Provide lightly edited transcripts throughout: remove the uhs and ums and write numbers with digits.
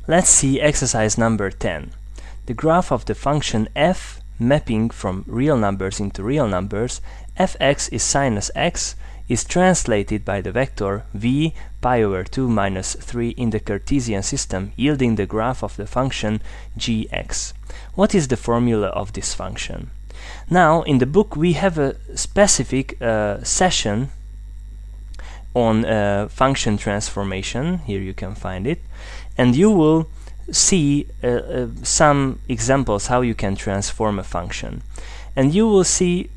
Let's see exercise number 10. The graph of the function f mapping from real numbers into real numbers, fx is sinus x, is translated by the vector v pi over 2 minus 3 in the Cartesian system, yielding the graph of the function gx. What is the formula of this function? Now, in the book we have a specific session on function transformation. Here you can find it, and you will see some examples how you can transform a function, and you will see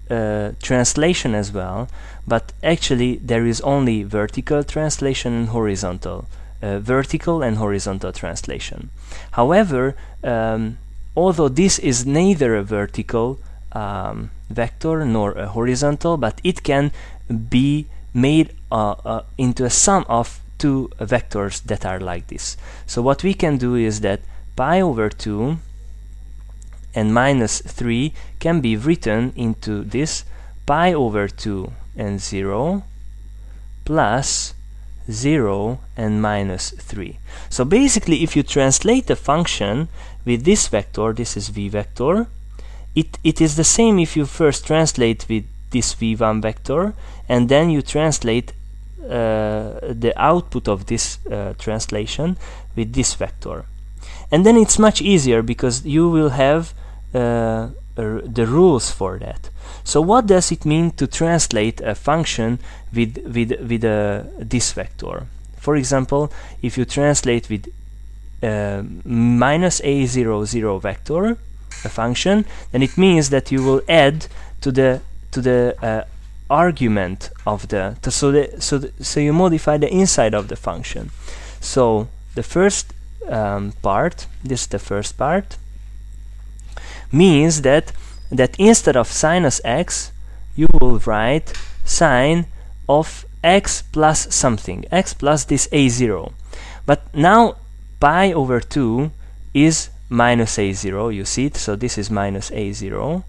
translation as well, but actually there is only vertical translation and horizontal translation. However, although this is neither a vertical vector nor a horizontal, but it can be made into a sum of two vectors that are like this. So what we can do is that pi over 2 and minus 3 can be written into this pi over 2 and 0 plus 0 and minus 3. So basically, if you translate the function with this vector, this is v vector, it is the same if you first translate with this v1 vector and then you translate the output of this translation with this vector. And then it's much easier because you will have the rules for that. So what does it mean to translate a function with this vector? For example, if you translate with minus a0, 0 vector a function, then it means that you will add to the argument of the so you modify the inside of the function. So the first part, this is the first part, means that instead of sinus x you will write sine of x plus something, x plus this a0. But now pi over 2 is minus a0, you see it, so this is minus a0.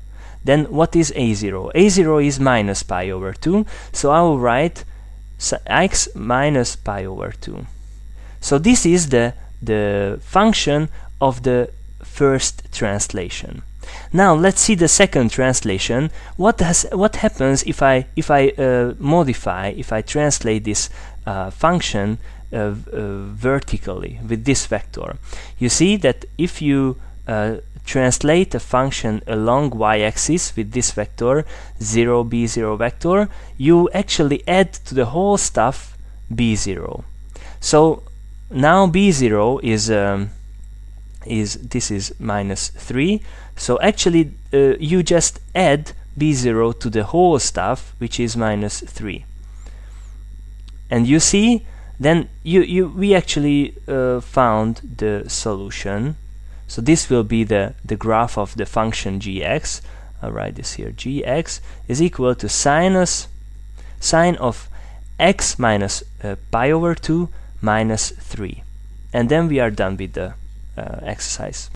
Then what is a0? a0 is minus pi over 2, so I will write x minus pi over 2. So this is the function of the first translation. Now let's see the second translation. What happens if I modify, if I translate this function vertically with this vector? You see that if you translate a function along y-axis with this vector 0 b0 vector, you actually add to the whole stuff b0. So now b0 this is minus 3, so actually you just add b0 to the whole stuff, which is minus 3. And you see, then we actually found the solution. So this will be the graph of the function gx. I'll write this here. Gx is equal to sine of x minus pi over 2 minus 3. And then we are done with the exercise.